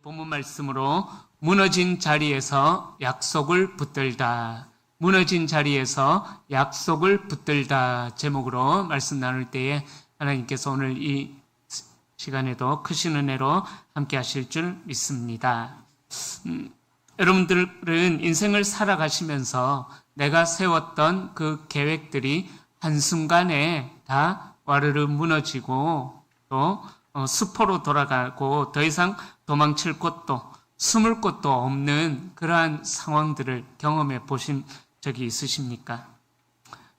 본문 말씀으로 무너진 자리에서 약속을 붙들다. 무너진 자리에서 약속을 붙들다 제목으로 말씀 나눌 때에 하나님께서 오늘 이 시간에도 크신 은혜로 함께 하실 줄 믿습니다. 여러분들은 인생을 살아가시면서 내가 세웠던 그 계획들이 한순간에 다 와르르 무너지고 또 수포로 돌아가고 더 이상 도망칠 곳도 숨을 곳도 없는 그러한 상황들을 경험해 보신 적이 있으십니까?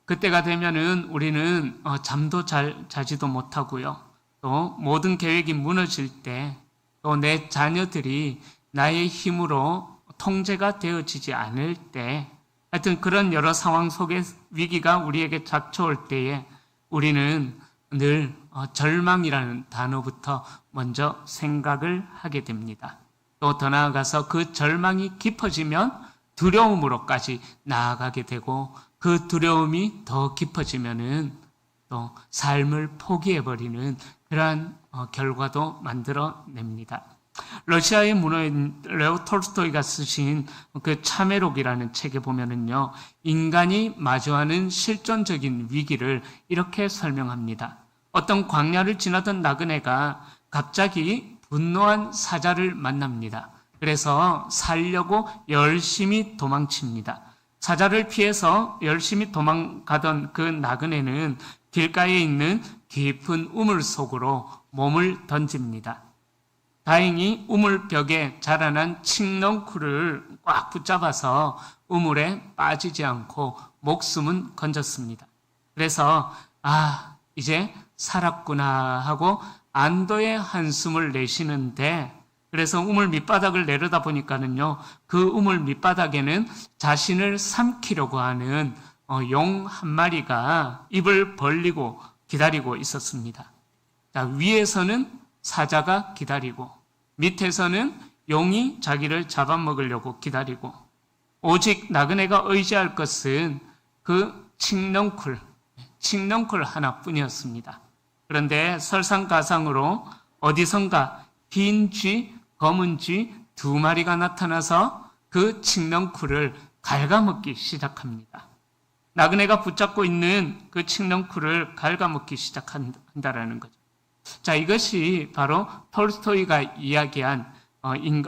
그때가 되면은 우리는 잠도 잘 자지도 못하고요. 또 모든 계획이 무너질 때 또 내 자녀들이 나의 힘으로 통제가 되어지지 않을 때 하여튼 그런 여러 상황 속에 위기가 우리에게 닥쳐올 때에 우리는 늘 절망이라는 단어부터 먼저 생각을 하게 됩니다. 또 더 나아가서 그 절망이 깊어지면 두려움으로까지 나아가게 되고 그 두려움이 더 깊어지면은 또 삶을 포기해버리는 그러한 결과도 만들어냅니다. 러시아의 문호인 레오 톨스토이가 쓰신 그 참회록이라는 책에 보면은요, 인간이 마주하는 실존적인 위기를 이렇게 설명합니다. 어떤 광야를 지나던 나그네가 갑자기 분노한 사자를 만납니다. 그래서 살려고 열심히 도망칩니다. 사자를 피해서 열심히 도망가던 그 나그네는 길가에 있는 깊은 우물 속으로 몸을 던집니다. 다행히 우물벽에 자라난 칡넝쿨을 꽉 붙잡아서 우물에 빠지지 않고 목숨은 건졌습니다. 그래서 이제 살았구나 하고 안도의 한숨을 내쉬는데, 그래서 우물 밑바닥을 내려다 보니까는요, 그 우물 밑바닥에는 자신을 삼키려고 하는 용 한 마리가 입을 벌리고 기다리고 있었습니다. 자, 위에서는 사자가 기다리고 밑에서는 용이 자기를 잡아먹으려고 기다리고, 오직 나그네가 의지할 것은 그 칡넝쿨 하나뿐이었습니다. 그런데 설상가상으로 어디선가 흰 쥐, 검은 쥐 두 마리가 나타나서 그 칡넝쿨을 갉아먹기 시작합니다. 나그네가 붙잡고 있는 그 칡넝쿨을 갉아먹기 시작한다라는 거죠. 자, 이것이 바로 톨스토이가 이야기한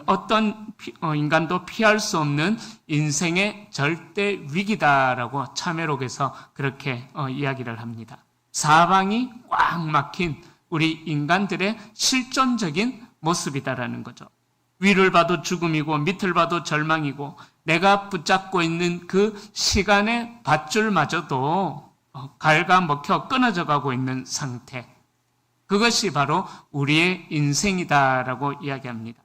어떤 인간도 피할 수 없는 인생의 절대 위기다라고 참회록에서 그렇게 이야기를 합니다. 사방이 꽉 막힌 우리 인간들의 실존적인 모습이다라는 거죠. 위를 봐도 죽음이고 밑을 봐도 절망이고 내가 붙잡고 있는 그 시간의 밧줄마저도 갉아먹혀 끊어져 가고 있는 상태. 그것이 바로 우리의 인생이다라고 이야기합니다.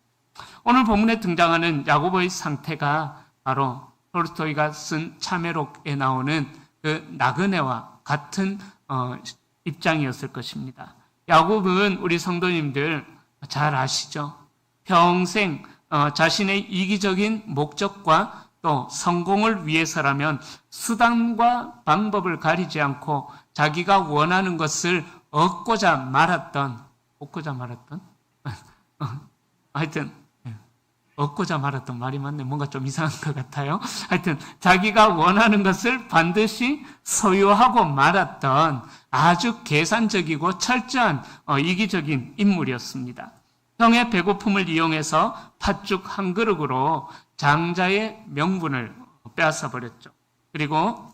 오늘 본문에 등장하는 야고보의 상태가 바로 톨스토이가 쓴 참회록에 나오는 그 나그네와 같은 입장이었을 것입니다. 야곱은 우리 성도님들 잘 아시죠? 평생 자신의 이기적인 목적과 또 성공을 위해서라면 수단과 방법을 가리지 않고 자기가 원하는 것을 얻고자 말았던 말이 맞네. 뭔가 좀 이상한 것 같아요. 하여튼 자기가 원하는 것을 반드시 소유하고 말았던 아주 계산적이고 철저한 이기적인 인물이었습니다. 형의 배고픔을 이용해서 팥죽 한 그릇으로 장자의 명분을 빼앗아 버렸죠. 그리고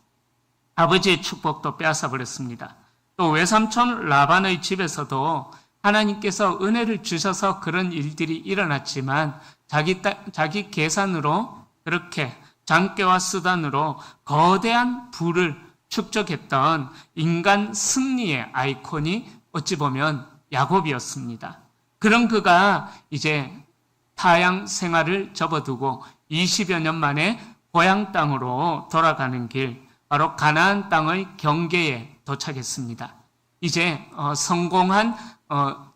아버지의 축복도 빼앗아 버렸습니다. 또 외삼촌 라반의 집에서도 하나님께서 은혜를 주셔서 그런 일들이 일어났지만 자기 계산으로 그렇게 장깨와 수단으로 거대한 부를 축적했던 인간 승리의 아이콘이 어찌 보면 야곱이었습니다. 그런 그가 이제 타양 생활을 접어두고 20여 년 만에 고향 땅으로 돌아가는 길, 바로 가나안 땅의 경계에 도착했습니다. 이제 성공한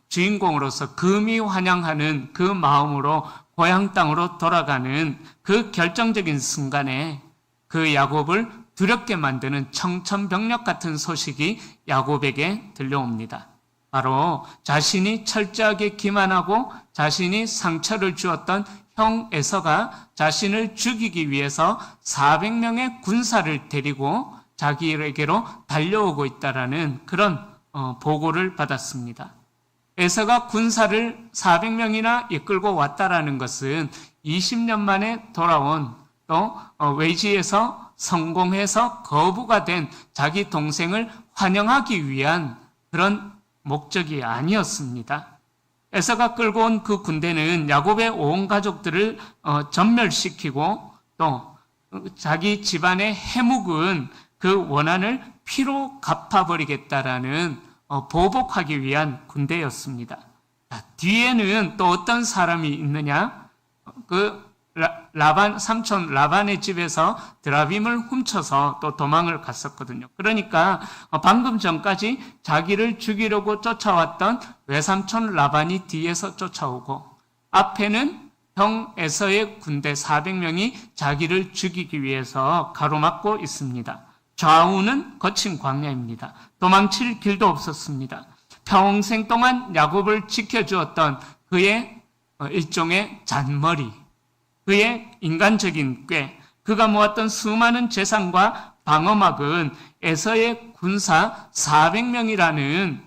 주인공으로서 금이 환영하는 그 마음으로 고향 땅으로 돌아가는 그 결정적인 순간에 그 야곱을 두렵게 만드는 청천벽력 같은 소식이 야곱에게 들려옵니다. 바로 자신이 철저하게 기만하고 자신이 상처를 주었던 형 에서가 자신을 죽이기 위해서 400명의 군사를 데리고 자기에게로 달려오고 있다라는 그런 보고를 받았습니다. 에서가 군사를 400명이나 이끌고 왔다라는 것은 20년 만에 돌아온 또 외지에서 성공해서 거부가 된 자기 동생을 환영하기 위한 그런 목적이 아니었습니다. 에서가 끌고 온 그 군대는 야곱의 온 가족들을 전멸시키고 또 자기 집안의 해묵은 그 원한을 피로 갚아버리겠다라는 보복하기 위한 군대였습니다. 뒤에는 또 어떤 사람이 있느냐? 그 라반 삼촌 라반의 집에서 드라빔을 훔쳐서 또 도망을 갔었거든요. 그러니까 방금 전까지 자기를 죽이려고 쫓아왔던 외삼촌 라반이 뒤에서 쫓아오고 앞에는 형 에서의 군대 400명이 자기를 죽이기 위해서 가로막고 있습니다. 좌우는 거친 광야입니다. 도망칠 길도 없었습니다. 평생 동안 야곱을 지켜주었던 그의 일종의 잔머리, 그의 인간적인 꾀, 그가 모았던 수많은 재산과 방어막은 에서의 군사 400명이라는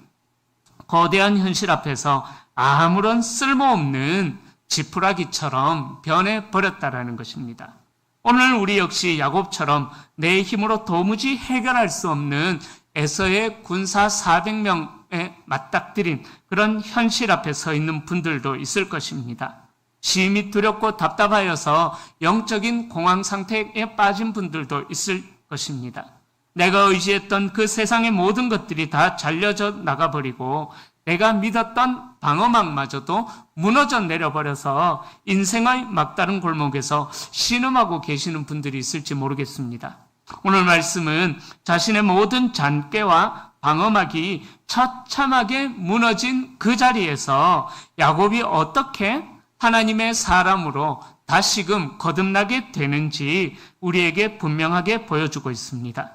거대한 현실 앞에서 아무런 쓸모없는 지푸라기처럼 변해버렸다라는 것입니다. 오늘 우리 역시 야곱처럼 내 힘으로 도무지 해결할 수 없는 에서의 군사 400명에 맞닥뜨린 그런 현실 앞에 서 있는 분들도 있을 것입니다. 심히 두렵고 답답하여서 영적인 공황 상태에 빠진 분들도 있을 것입니다. 내가 의지했던 그 세상의 모든 것들이 다 잘려져 나가버리고 내가 믿었던 방어막마저도 무너져 내려버려서 인생의 막다른 골목에서 신음하고 계시는 분들이 있을지 모르겠습니다. 오늘 말씀은 자신의 모든 잔꾀와 방어막이 처참하게 무너진 그 자리에서 야곱이 어떻게 하나님의 사람으로 다시금 거듭나게 되는지 우리에게 분명하게 보여주고 있습니다.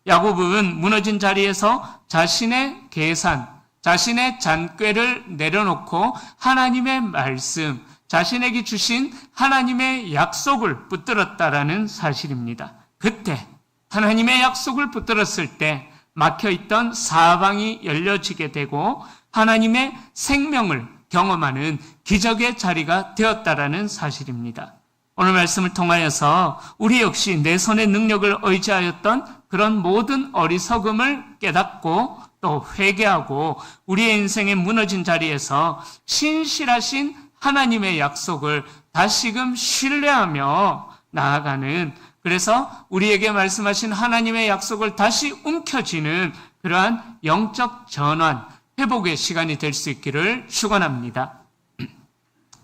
야곱은 무너진 자리에서 자신의 계산, 자신의 잔꾀를 내려놓고 하나님의 말씀, 자신에게 주신 하나님의 약속을 붙들었다라는 사실입니다. 그때 하나님의 약속을 붙들었을 때 막혀있던 사방이 열려지게 되고 하나님의 생명을 경험하는 기적의 자리가 되었다라는 사실입니다. 오늘 말씀을 통하여서 우리 역시 내 손의 능력을 의지하였던 그런 모든 어리석음을 깨닫고 또 회개하고 우리의 인생의 무너진 자리에서 신실하신 하나님의 약속을 다시금 신뢰하며 나아가는, 그래서 우리에게 말씀하신 하나님의 약속을 다시 움켜쥐는 그러한 영적 전환, 회복의 시간이 될 수 있기를 축원합니다.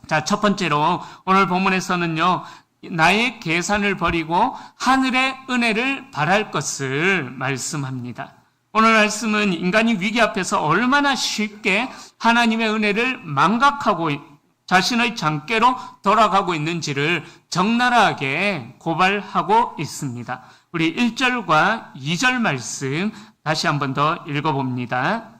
자, 첫 번째로 오늘 본문에서는요, 나의 계산을 버리고 하늘의 은혜를 바랄 것을 말씀합니다. 오늘 말씀은 인간이 위기 앞에서 얼마나 쉽게 하나님의 은혜를 망각하고 자신의 잔꾀로 돌아가고 있는지를 적나라하게 고발하고 있습니다. 우리 1절과 2절 말씀 다시 한 번 더 읽어봅니다.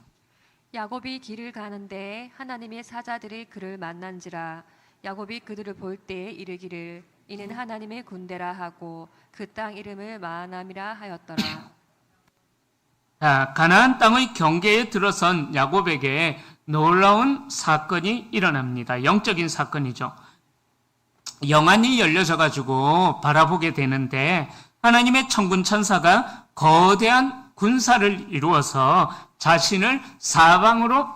야곱이 길을 가는데 하나님의 사자들이 그를 만난지라. 야곱이 그들을 볼 때에 이르기를 이는 하나님의 군대라 하고 그 땅 이름을 마하남이라 하였더라. 자, 가나안 땅의 경계에 들어선 야곱에게 놀라운 사건이 일어납니다. 영적인 사건이죠. 영안이 열려져 가지고 바라보게 되는데 하나님의 천군 천사가 거대한 군사를 이루어서 자신을 사방으로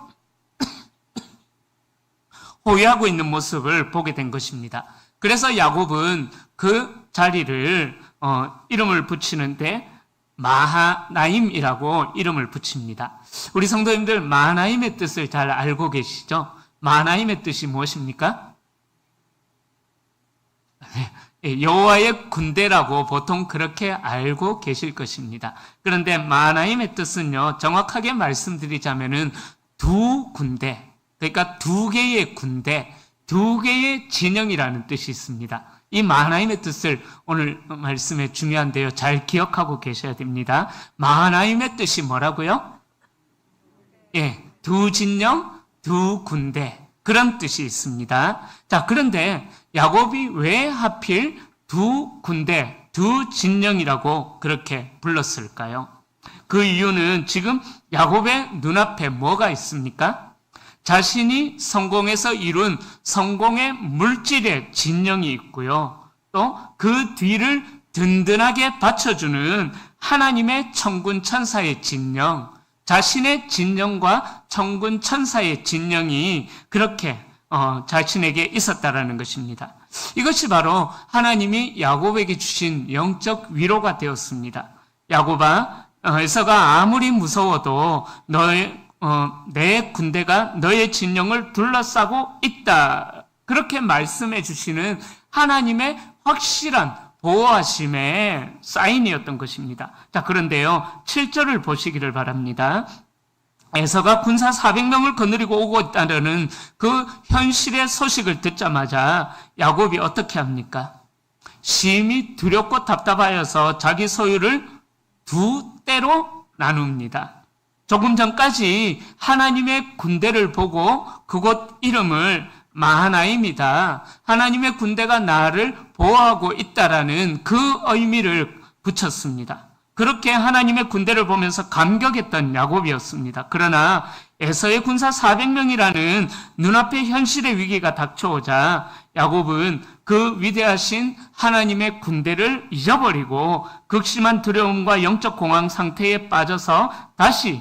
호위하고 있는 모습을 보게 된 것입니다. 그래서 야곱은 그 자리를 이름을 붙이는데 마하나임이라고 이름을 붙입니다. 우리 성도님들 마하나임의 뜻을 잘 알고 계시죠? 마하나임의 뜻이 무엇입니까? 여호와의 군대라고 보통 그렇게 알고 계실 것입니다. 그런데 마하나임의 뜻은요, 정확하게 말씀드리자면은 두 군대, 그러니까 두 개의 군대, 두 개의 진영이라는 뜻이 있습니다. 이 마하나임의 뜻을 오늘 말씀에 중요한데요, 잘 기억하고 계셔야 됩니다. 마하나임의 뜻이 뭐라고요? 예, 두 진영, 두 군대 그런 뜻이 있습니다. 자, 그런데 야곱이 왜 하필 두 군대, 두 진영이라고 그렇게 불렀을까요? 그 이유는 지금 야곱의 눈앞에 뭐가 있습니까? 자신이 성공해서 이룬 성공의 물질의 진영이 있고요. 또 그 뒤를 든든하게 받쳐주는 하나님의 천군 천사의 진영, 자신의 진영과 천군 천사의 진영이 그렇게 자신에게 있었다라는 것입니다. 이것이 바로 하나님이 야곱에게 주신 영적 위로가 되었습니다. 야곱아, 에서가 아무리 무서워도 내 군대가 너의 진영을 둘러싸고 있다. 그렇게 말씀해 주시는 하나님의 확실한 보호하심의 사인이었던 것입니다. 자, 그런데요, 7절을 보시기를 바랍니다. 에서가 군사 400명을 거느리고 오고 있다는 그 현실의 소식을 듣자마자 야곱이 어떻게 합니까? 심히 두렵고 답답하여서 자기 소유를 두 떼로 나눕니다. 조금 전까지 하나님의 군대를 보고 그곳 이름을 마하나임이다. 하나님의 군대가 나를 보호하고 있다라는 그 의미를 붙였습니다. 그렇게 하나님의 군대를 보면서 감격했던 야곱이었습니다. 그러나 에서의 군사 400명이라는 눈앞의 현실의 위기가 닥쳐오자 야곱은 그 위대하신 하나님의 군대를 잊어버리고 극심한 두려움과 영적 공황 상태에 빠져서 다시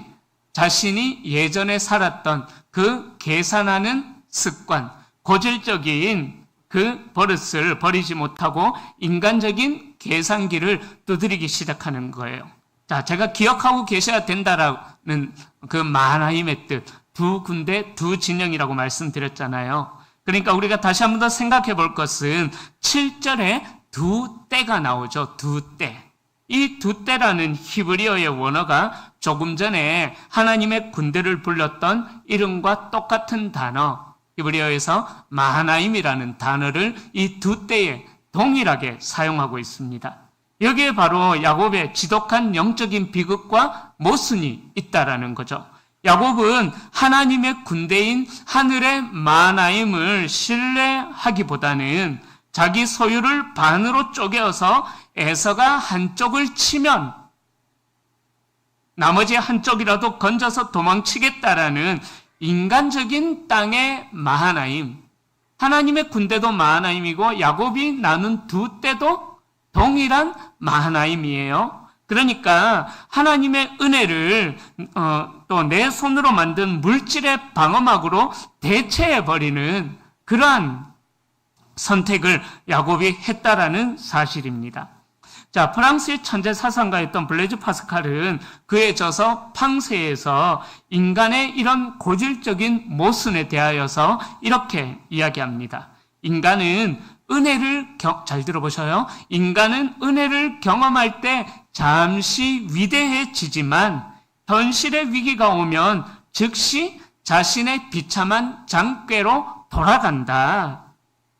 자신이 예전에 살았던 그 계산하는 습관, 고질적인 그 버릇을 버리지 못하고 인간적인 계산기를 두드리기 시작하는 거예요. 자, 제가 기억하고 계셔야 된다라는 그 마하나임의 뜻, 두 군대, 두 진영이라고 말씀드렸잖아요. 그러니까 우리가 다시 한 번 더 생각해 볼 것은 7절에 두 떼가 나오죠. 두 떼. 이 두 떼라는 히브리어의 원어가 조금 전에 하나님의 군대를 불렀던 이름과 똑같은 단어, 히브리어에서 마하나임이라는 단어를 이 두 때에 동일하게 사용하고 있습니다. 여기에 바로 야곱의 지독한 영적인 비극과 모순이 있다라는 거죠. 야곱은 하나님의 군대인 하늘의 마하나임을 신뢰하기보다는 자기 소유를 반으로 쪼개어서 에서가 한쪽을 치면 나머지 한쪽이라도 건져서 도망치겠다라는 인간적인 땅의 마하나임, 하나님의 군대도 마하나임이고 야곱이 나눈 두 떼도 동일한 마하나임이에요. 그러니까 하나님의 은혜를 또 내 손으로 만든 물질의 방어막으로 대체해버리는 그러한 선택을 야곱이 했다라는 사실입니다. 자, 프랑스의 천재 사상가였던 블레즈 파스칼은 그의 저서 팡세에서 인간의 이런 고질적인 모순에 대하여서 이렇게 이야기합니다. 인간은 은혜를 잘 들어보셔요. 인간은 은혜를 경험할 때 잠시 위대해지지만 현실의 위기가 오면 즉시 자신의 비참한 장꾀로 돌아간다.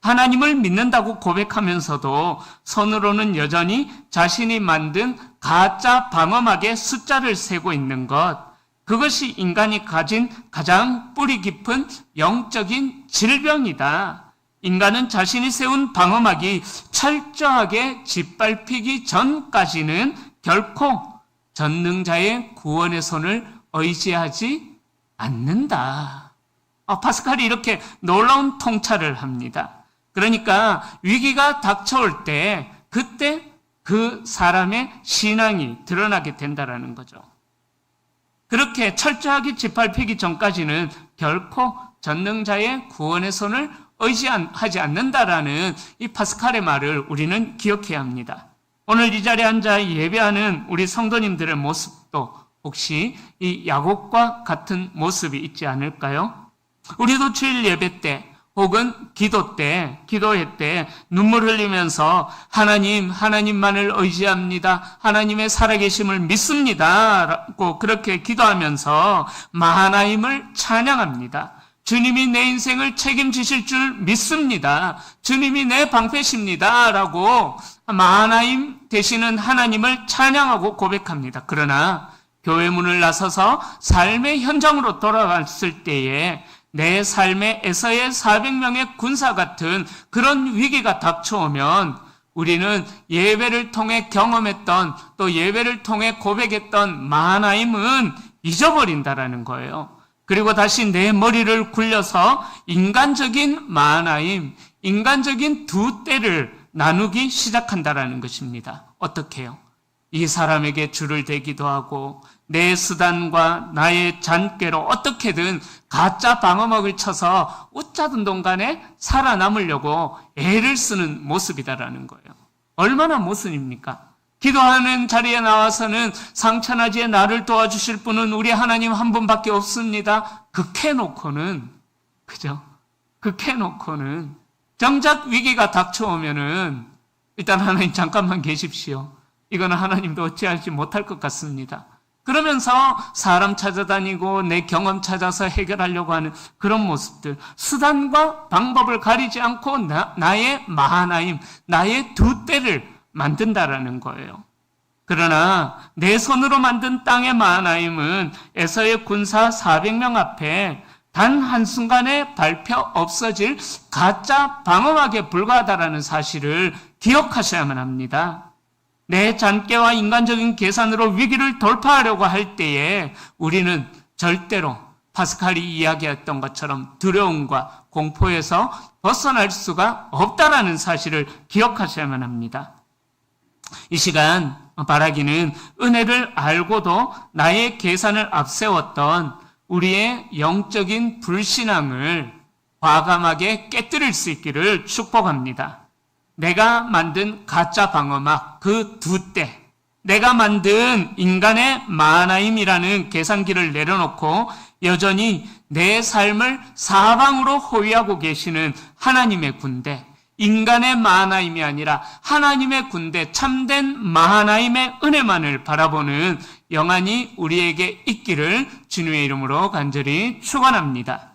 하나님을 믿는다고 고백하면서도 손으로는 여전히 자신이 만든 가짜 방어막의 숫자를 세고 있는 것, 그것이 인간이 가진 가장 뿌리 깊은 영적인 질병이다. 인간은 자신이 세운 방어막이 철저하게 짓밟히기 전까지는 결코 전능자의 구원의 손을 의지하지 않는다. 파스칼이 이렇게 놀라운 통찰을 합니다. 그러니까 위기가 닥쳐올 때 그때 그 사람의 신앙이 드러나게 된다라는 거죠. 그렇게 철저하게 짓밟히기 전까지는 결코 전능자의 구원의 손을 의지하지 않는다라는 이 파스칼의 말을 우리는 기억해야 합니다. 오늘 이 자리에 앉아 예배하는 우리 성도님들의 모습도 혹시 이 야곱과 같은 모습이 있지 않을까요? 우리도 주일 예배 때 혹은 기도회 때 눈물 흘리면서 하나님만을 의지합니다. 하나님의 살아계심을 믿습니다. 라고 그렇게 기도하면서 마하나임을 찬양합니다. 주님이 내 인생을 책임지실 줄 믿습니다. 주님이 내 방패십니다. 라고 마하나임 되시는 하나님을 찬양하고 고백합니다. 그러나 교회 문을 나서서 삶의 현장으로 돌아갔을 때에 내 삶에 에서의 400명의 군사 같은 그런 위기가 닥쳐오면 우리는 예배를 통해 경험했던 또 예배를 통해 고백했던 마하나임은 잊어버린다라는 거예요. 그리고 다시 내 머리를 굴려서 인간적인 마하나임, 인간적인 두 때를 나누기 시작한다라는 것입니다. 어떻게 해요? 이 사람에게 줄을 대기도 하고 내 수단과 나의 잔꾀로 어떻게든 가짜 방어막을 쳐서 웃자던 동간에 살아남으려고 애를 쓰는 모습이다라는 거예요. 얼마나 모순입니까? 기도하는 자리에 나와서는 상처나지에 나를 도와주실 분은 우리 하나님 한 분밖에 없습니다. 극해놓고는, 그죠? 극해놓고는 정작 위기가 닥쳐오면은 일단 하나님 잠깐만 계십시오. 이거는 하나님도 어찌할지 못할 것 같습니다. 그러면서 사람 찾아다니고 내 경험 찾아서 해결하려고 하는 그런 모습들, 수단과 방법을 가리지 않고 나의 마하나임, 나의 두 때를 만든다라는 거예요. 그러나 내 손으로 만든 땅의 마하나임은 에서의 군사 400명 앞에 단 한순간에 밟혀 없어질 가짜 방어막에 불과하다라는 사실을 기억하셔야만 합니다. 내 잔꾀와 인간적인 계산으로 위기를 돌파하려고 할 때에 우리는 절대로 파스칼이 이야기했던 것처럼 두려움과 공포에서 벗어날 수가 없다라는 사실을 기억하셔야만 합니다. 이 시간 바라기는 은혜를 알고도 나의 계산을 앞세웠던 우리의 영적인 불신앙을 과감하게 깨뜨릴 수 있기를 축복합니다. 내가 만든 가짜 방어막 그 두 때, 내가 만든 인간의 마하나임이라는 계산기를 내려놓고 여전히 내 삶을 사방으로 호위하고 계시는 하나님의 군대, 인간의 마하나임이 아니라 하나님의 군대, 참된 마하나임의 은혜만을 바라보는 영안이 우리에게 있기를 주님의 이름으로 간절히 축원합니다.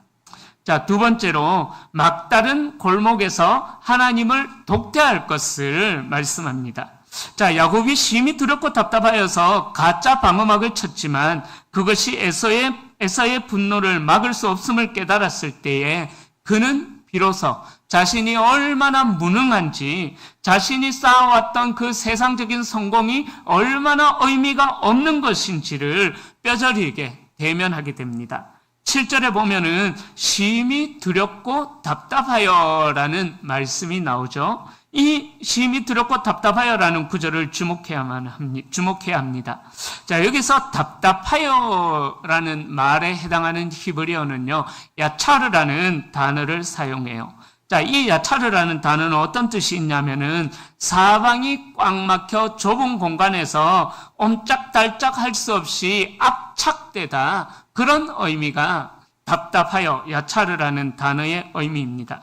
자, 두 번째로 막다른 골목에서 하나님을 독대할 것을 말씀합니다. 자, 야곱이 심히 두렵고 답답하여서 가짜 방어막을 쳤지만 그것이 에서의 분노를 막을 수 없음을 깨달았을 때에 그는 비로소 자신이 얼마나 무능한지, 자신이 쌓아왔던 그 세상적인 성공이 얼마나 의미가 없는 것인지를 뼈저리게 대면하게 됩니다. 7절에 보면은 심히 두렵고 답답하여라는 말씀이 나오죠. 이 심히 두렵고 답답하여라는 구절을 주목해야 합니다. 자, 여기서 답답하여라는 말에 해당하는 히브리어는요, 야차르라는 단어를 사용해요. 자, 이 야차르라는 단어는 어떤 뜻이 있냐면은 사방이 꽉 막혀 좁은 공간에서 옴짝달짝 할 수 없이 압착되다, 그런 의미가 답답하여 야차르라는 단어의 의미입니다.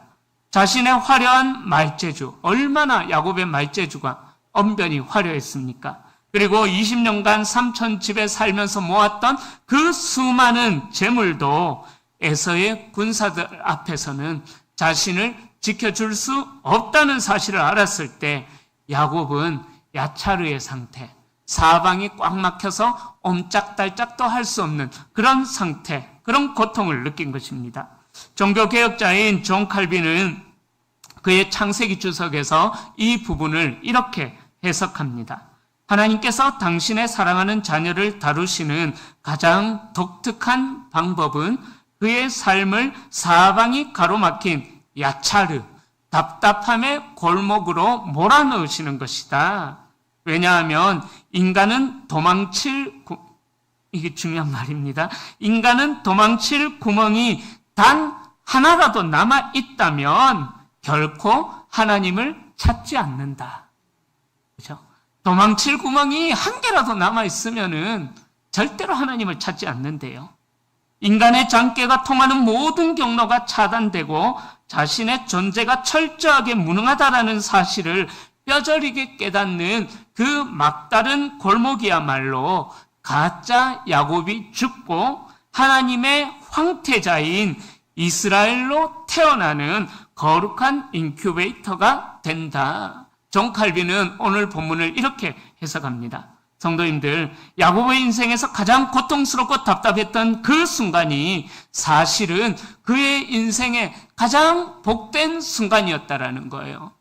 자신의 화려한 말재주, 얼마나 야곱의 말재주가 언변이 화려했습니까? 그리고 20년간 3,000집에 살면서 모았던 그 수많은 재물도 에서의 군사들 앞에서는 자신을 지켜줄 수 없다는 사실을 알았을 때 야곱은 야차르의 상태, 사방이 꽉 막혀서 옴짝달짝도 할 수 없는 그런 상태, 그런 고통을 느낀 것입니다. 종교개혁자인 존 칼빈은 그의 창세기 주석에서 이 부분을 이렇게 해석합니다. 하나님께서 당신의 사랑하는 자녀를 다루시는 가장 독특한 방법은 그의 삶을 사방이 가로막힌 야차르, 답답함의 골목으로 몰아넣으시는 것이다. 왜냐하면 인간은 이게 중요한 말입니다. 인간은 도망칠 구멍이 단 하나라도 남아있다면 결코 하나님을 찾지 않는다. 그렇죠? 도망칠 구멍이 한 개라도 남아있으면은 절대로 하나님을 찾지 않는데요. 인간의 장깨가 통하는 모든 경로가 차단되고 자신의 존재가 철저하게 무능하다라는 사실을 뼈저리게 깨닫는 그 막다른 골목이야말로 가짜 야곱이 죽고 하나님의 황태자인 이스라엘로 태어나는 거룩한 인큐베이터가 된다. 존 칼빈은 오늘 본문을 이렇게 해석합니다. 성도님들, 야곱의 인생에서 가장 고통스럽고 답답했던 그 순간이 사실은 그의 인생의 가장 복된 순간이었다라는 거예요.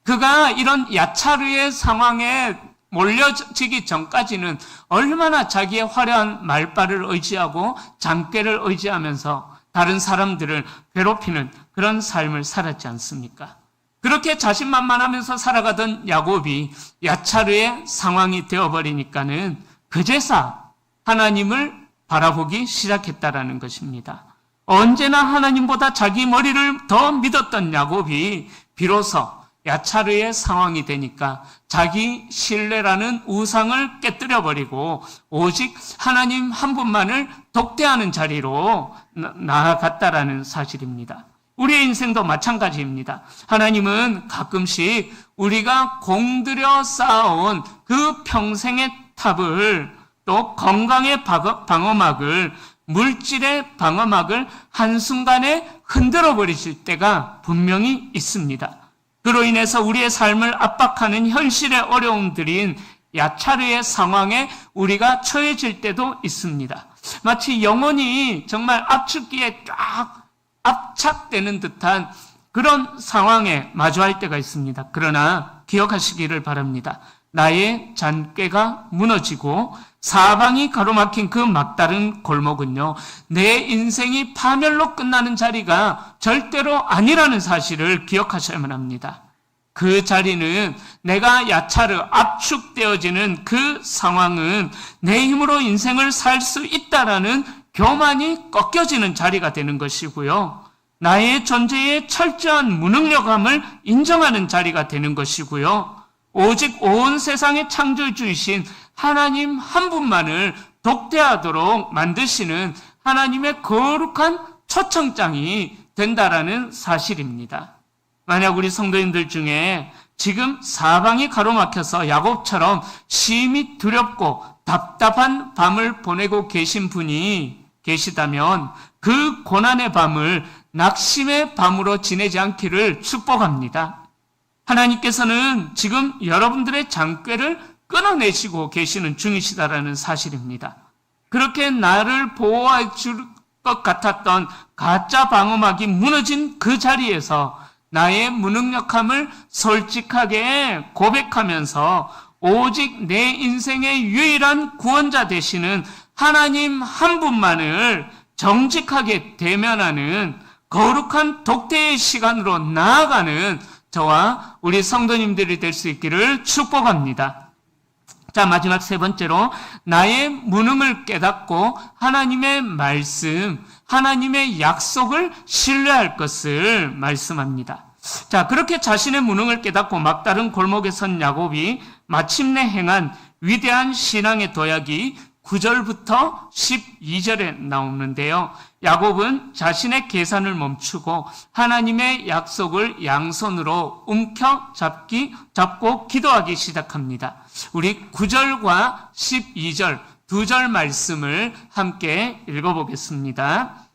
그가 이런 야차르의 상황에 몰려지기 전까지는 얼마나 자기의 화려한 말발을 의지하고 장꾀를 의지하면서 다른 사람들을 괴롭히는 그런 삶을 살았지 않습니까? 그렇게 자신만만하면서 살아가던 야곱이 야차르의 상황이 되어버리니까는 그제서 하나님을 바라보기 시작했다라는 것입니다. 언제나 하나님보다 자기 머리를 더 믿었던 야곱이 비로소 야차르의 상황이 되니까 자기 신뢰라는 우상을 깨뜨려버리고 오직 하나님 한 분만을 독대하는 자리로 나아갔다라는 사실입니다. 우리의 인생도 마찬가지입니다. 하나님은 가끔씩 우리가 공들여 쌓아온 그 평생의 탑을 또 건강의 방어막을 물질의 방어막을 한순간에 흔들어 버리실 때가 분명히 있습니다. 그로 인해서 우리의 삶을 압박하는 현실의 어려움들인 야차르의 상황에 우리가 처해질 때도 있습니다. 마치 영혼이 정말 압축기에 쫙 압착되는 듯한 그런 상황에 마주할 때가 있습니다. 그러나 기억하시기를 바랍니다. 나의 잔꾀가 무너지고 사방이 가로막힌 그 막다른 골목은요, 내 인생이 파멸로 끝나는 자리가 절대로 아니라는 사실을 기억하셔야만 합니다. 그 자리는 내가 야차르 압축되어지는 그 상황은 내 힘으로 인생을 살 수 있다라는 교만이 꺾여지는 자리가 되는 것이고요. 나의 존재의 철저한 무능력함을 인정하는 자리가 되는 것이고요. 오직 온 세상의 창조주이신 하나님 한 분만을 독대하도록 만드시는 하나님의 거룩한 초청장이 된다라는 사실입니다. 만약 우리 성도님들 중에 지금 사방이 가로막혀서 야곱처럼 심히 두렵고 답답한 밤을 보내고 계신 분이 계시다면 그 고난의 밤을 낙심의 밤으로 지내지 않기를 축복합니다. 하나님께서는 지금 여러분들의 장꾀를 끊어내시고 계시는 중이시다라는 사실입니다. 그렇게 나를 보호해 줄 것 같았던 가짜 방어막이 무너진 그 자리에서 나의 무능력함을 솔직하게 고백하면서 오직 내 인생의 유일한 구원자 되시는 하나님 한 분만을 정직하게 대면하는 거룩한 독대의 시간으로 나아가는 저와 우리 성도님들이 될 수 있기를 축복합니다. 자, 마지막 세 번째로 나의 무능을 깨닫고 하나님의 말씀, 하나님의 약속을 신뢰할 것을 말씀합니다. 자, 그렇게 자신의 무능을 깨닫고 막다른 골목에 선 야곱이 마침내 행한 위대한 신앙의 도약이 9절부터 12절에 나오는데요. 야곱은 자신의 계산을 멈추고 하나님의 약속을 양손으로 잡고 기도하기 시작합니다. 우리 9절과 12절 두 절 말씀을 함께 읽어보겠습니다.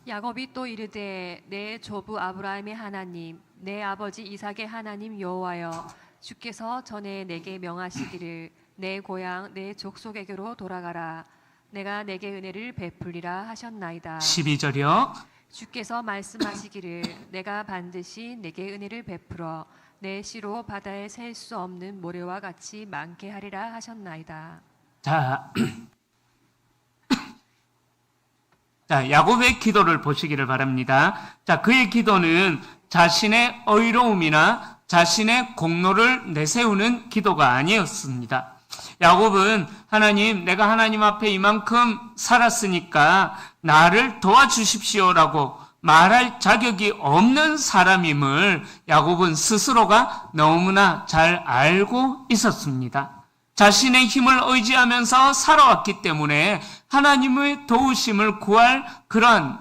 야곱이 또 이르되 내 조부 아브라함의 하나님 내 아버지 이삭의 하나님 여호와여 주께서 전에 내게 명하시기를 내 고향 내 족속에게로 돌아가라 내가 내게 은혜를 베풀리라 하셨나이다. 12절이요. 주께서 말씀하시기를 내가 반드시 내게 은혜를 베풀어 내 씨로 바다에 셀 수 없는 모래와 같이 많게 하리라 하셨나이다. 자, 야곱의 기도를 보시기를 바랍니다. 자, 그의 기도는 자신의 의로움이나 자신의 공로를 내세우는 기도가 아니었습니다. 야곱은 하나님, 내가 하나님 앞에 이만큼 살았으니까 나를 도와주십시오라고 말할 자격이 없는 사람임을 야곱은 스스로가 너무나 잘 알고 있었습니다. 자신의 힘을 의지하면서 살아왔기 때문에 하나님의 도우심을 구할 그런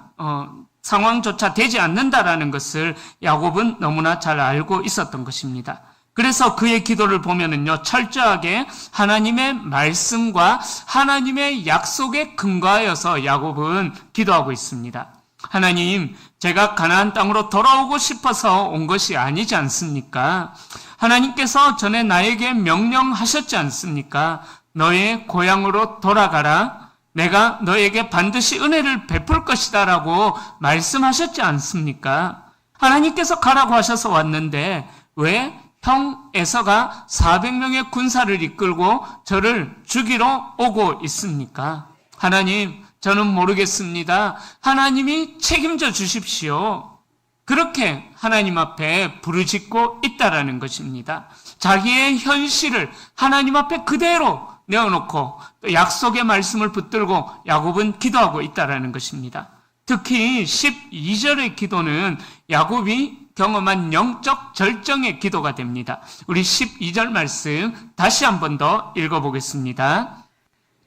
상황조차 되지 않는다라는 것을 야곱은 너무나 잘 알고 있었던 것입니다. 그래서 그의 기도를 보면은요, 철저하게 하나님의 말씀과 하나님의 약속에 근거하여서 야곱은 기도하고 있습니다. 하나님, 제가 가나안 땅으로 돌아오고 싶어서 온 것이 아니지 않습니까? 하나님께서 전에 나에게 명령하셨지 않습니까? 너의 고향으로 돌아가라. 내가 너에게 반드시 은혜를 베풀 것이다 라고 말씀하셨지 않습니까? 하나님께서 가라고 하셔서 왔는데 왜 형 에서가 400명의 군사를 이끌고 저를 죽이러 오고 있습니까? 하나님, 저는 모르겠습니다. 하나님이 책임져 주십시오. 그렇게 하나님 앞에 부르짖고 있다라는 것입니다. 자기의 현실을 하나님 앞에 그대로 내어놓고 또 약속의 말씀을 붙들고 야곱은 기도하고 있다라는 것입니다. 특히 12절의 기도는 야곱이 경험한 영적 절정의 기도가 됩니다. 우리 12절 말씀 다시 한 번 더 읽어보겠습니다.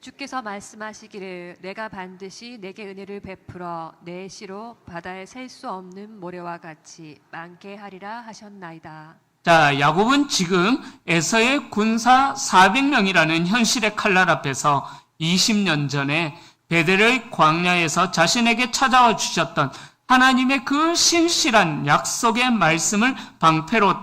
주께서 말씀하시기를 내가 반드시 내게 은혜를 베풀어 내 시로 바다에 셀 수 없는 모래와 같이 많게 하리라 하셨나이다. 자, 야곱은 지금 에서의 군사 400명이라는 현실의 칼날 앞에서 20년 전에 베델의 광야에서 자신에게 찾아와 주셨던 하나님의 그 신실한 약속의 말씀을 방패로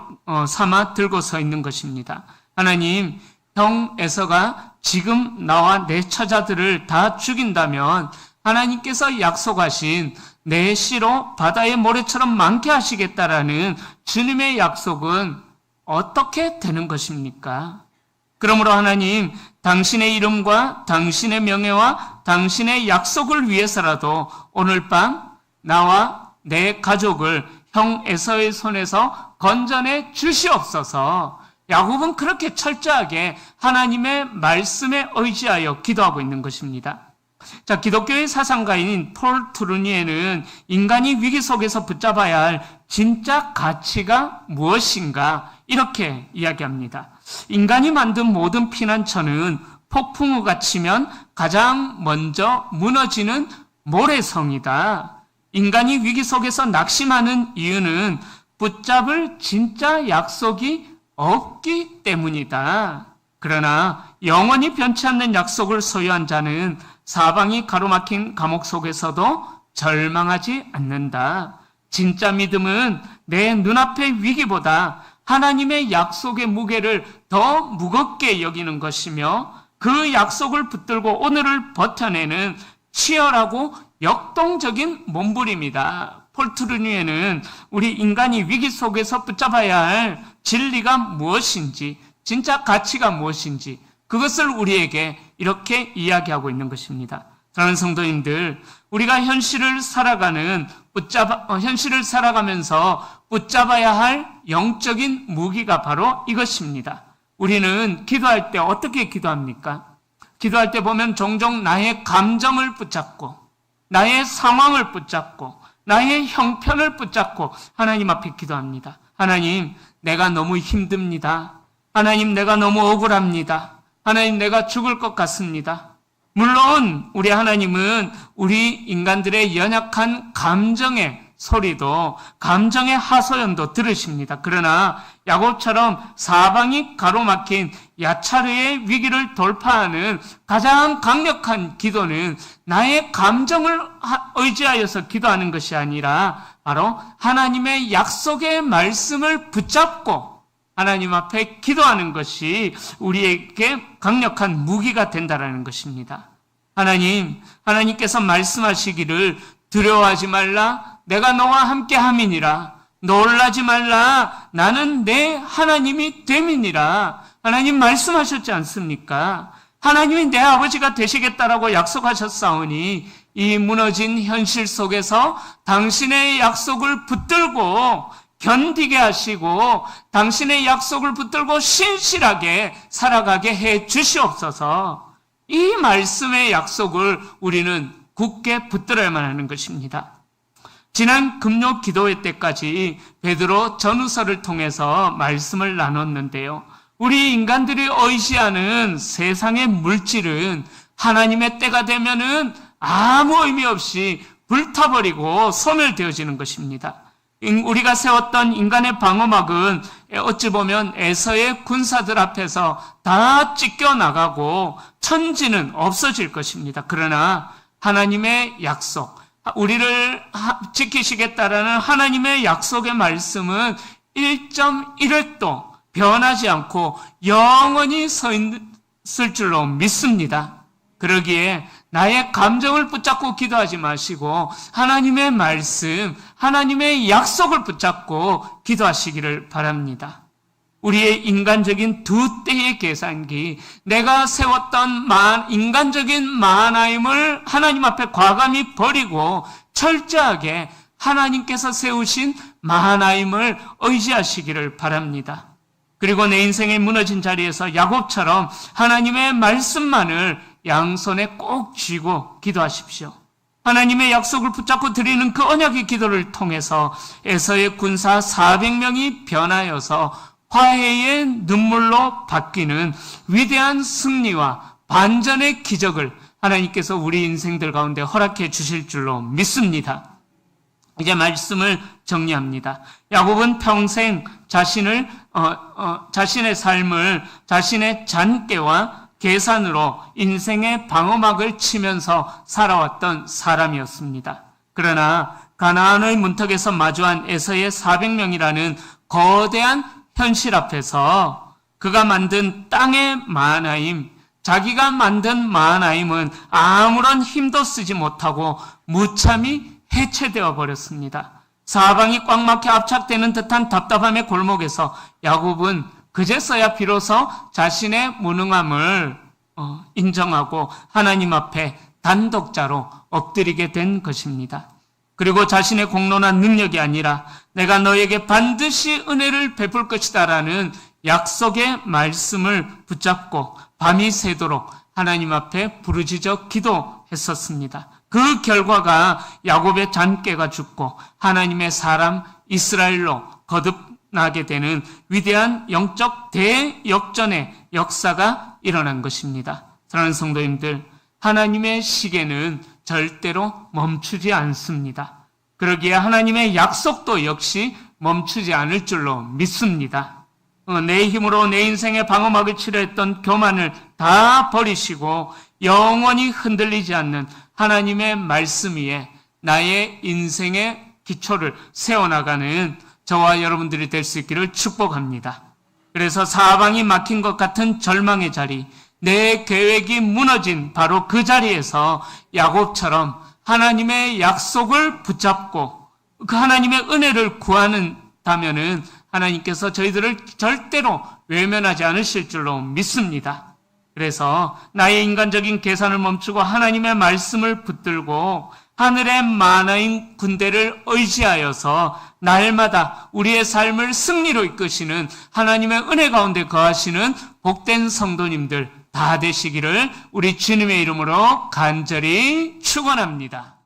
삼아 들고 서 있는 것입니다. 하나님, 형 에서가 지금 나와 내 처자들을 다 죽인다면 하나님께서 약속하신 내 씨로 바다의 모래처럼 많게 하시겠다라는 주님의 약속은 어떻게 되는 것입니까? 그러므로 하나님, 당신의 이름과 당신의 명예와 당신의 약속을 위해서라도 오늘 밤 나와 내 가족을 형 에서의 손에서 건져내 주시옵소서. 야곱은 그렇게 철저하게 하나님의 말씀에 의지하여 기도하고 있는 것입니다. 자, 기독교의 사상가인 폴 트루니에는 인간이 위기 속에서 붙잡아야 할 진짜 가치가 무엇인가 이렇게 이야기합니다. 인간이 만든 모든 피난처는 폭풍우가 치면 가장 먼저 무너지는 모래성이다. 인간이 위기 속에서 낙심하는 이유는 붙잡을 진짜 약속이 없기 때문이다. 그러나 영원히 변치 않는 약속을 소유한 자는 사방이 가로막힌 감옥 속에서도 절망하지 않는다. 진짜 믿음은 내 눈앞의 위기보다 하나님의 약속의 무게를 더 무겁게 여기는 것이며 그 약속을 붙들고 오늘을 버텨내는 치열하고 역동적인 몸부림이다. 폴 트루니에는 우리 인간이 위기 속에서 붙잡아야 할 진리가 무엇인지, 진짜 가치가 무엇인지 그것을 우리에게 이렇게 이야기하고 있는 것입니다. 사랑하는 성도님들, 우리가 현실을 살아가면서 붙잡아야 할 영적인 무기가 바로 이것입니다. 우리는 기도할 때 어떻게 기도합니까? 기도할 때 보면 종종 나의 감정을 붙잡고 나의 상황을 붙잡고 나의 형편을 붙잡고 하나님 앞에 기도합니다. 하나님, 내가 너무 힘듭니다. 하나님, 내가 너무 억울합니다. 하나님, 내가 죽을 것 같습니다. 물론 우리 하나님은 우리 인간들의 연약한 감정의 소리도, 감정의 하소연도 들으십니다. 그러나 야곱처럼 사방이 가로막힌 야차르의 위기를 돌파하는 가장 강력한 기도는 나의 감정을 의지하여서 기도하는 것이 아니라 바로 하나님의 약속의 말씀을 붙잡고 하나님 앞에 기도하는 것이 우리에게 강력한 무기가 된다는 것입니다. 하나님께서 말씀하시기를 두려워하지 말라, 내가 너와 함께 함이니라. 놀라지 말라, 나는 내 하나님이 됨이니라. 하나님 말씀하셨지 않습니까? 하나님이 내 아버지가 되시겠다라고 약속하셨사오니 이 무너진 현실 속에서 당신의 약속을 붙들고 견디게 하시고 당신의 약속을 붙들고 신실하게 살아가게 해 주시옵소서. 이 말씀의 약속을 우리는 굳게 붙들어야만 하는 것입니다. 지난 금요 기도회 때까지 베드로 전후서를 통해서 말씀을 나눴는데요. 우리 인간들이 의지하는 세상의 물질은 하나님의 때가 되면은 아무 의미 없이 불타버리고 소멸되어지는 것입니다. 우리가 세웠던 인간의 방어막은 어찌 보면 에서의 군사들 앞에서 다 찢겨나가고 천지는 없어질 것입니다. 그러나 하나님의 약속, 우리를 지키시겠다라는 하나님의 약속의 말씀은 1.1획도 변하지 않고 영원히 서 있는 줄로 믿습니다. 그러기에 나의 감정을 붙잡고 기도하지 마시고 하나님의 말씀, 하나님의 약속을 붙잡고 기도하시기를 바랍니다. 우리의 인간적인 두 때의 계산기, 내가 세웠던 인간적인 마하나임을 하나님 앞에 과감히 버리고 철저하게 하나님께서 세우신 마하나임을 의지하시기를 바랍니다. 그리고 내 인생의 무너진 자리에서 야곱처럼 하나님의 말씀만을 양손에 꼭 쥐고 기도하십시오. 하나님의 약속을 붙잡고 드리는 그 언약의 기도를 통해서 에서의 군사 400명이 변하여서 화해의 눈물로 바뀌는 위대한 승리와 반전의 기적을 하나님께서 우리 인생들 가운데 허락해 주실 줄로 믿습니다. 이제 말씀을 정리합니다. 야곱은 평생 자신의 삶을 자신의 잔꾀와 계산으로 인생의 방어막을 치면서 살아왔던 사람이었습니다. 그러나 가나안의 문턱에서 마주한 에서의 400명이라는 거대한 현실 앞에서 그가 만든 땅의 마하나임, 자기가 만든 마하나임은 아무런 힘도 쓰지 못하고 무참히 해체되어 버렸습니다. 사방이 꽉 막혀 압착되는 듯한 답답함의 골목에서 야곱은 그제서야 비로소 자신의 무능함을 인정하고 하나님 앞에 단독자로 엎드리게 된 것입니다. 그리고 자신의 공로나 능력이 아니라 내가 너에게 반드시 은혜를 베풀 것이다 라는 약속의 말씀을 붙잡고 밤이 새도록 하나님 앞에 부르짖어 기도했었습니다. 그 결과가 야곱의 잔꾀가 죽고 하나님의 사람 이스라엘로 거듭나게 되는 위대한 영적 대역전의 역사가 일어난 것입니다. 사랑하는 성도님들, 하나님의 시계는 절대로 멈추지 않습니다. 그러기에 하나님의 약속도 역시 멈추지 않을 줄로 믿습니다. 내 힘으로 내 인생의 방어막을 치려 했던 교만을 다 버리시고 영원히 흔들리지 않는 하나님의 말씀 위에 나의 인생의 기초를 세워나가는 저와 여러분들이 될 수 있기를 축복합니다. 그래서 사방이 막힌 것 같은 절망의 자리, 내 계획이 무너진 바로 그 자리에서 야곱처럼 하나님의 약속을 붙잡고 그 하나님의 은혜를 구한다면은 하나님께서 저희들을 절대로 외면하지 않으실 줄로 믿습니다. 그래서 나의 인간적인 계산을 멈추고 하나님의 말씀을 붙들고 하늘의 만화인 군대를 의지하여서 날마다 우리의 삶을 승리로 이끄시는 하나님의 은혜 가운데 거하시는 복된 성도님들 다 되시기를 우리 주님의 이름으로 간절히 축원합니다.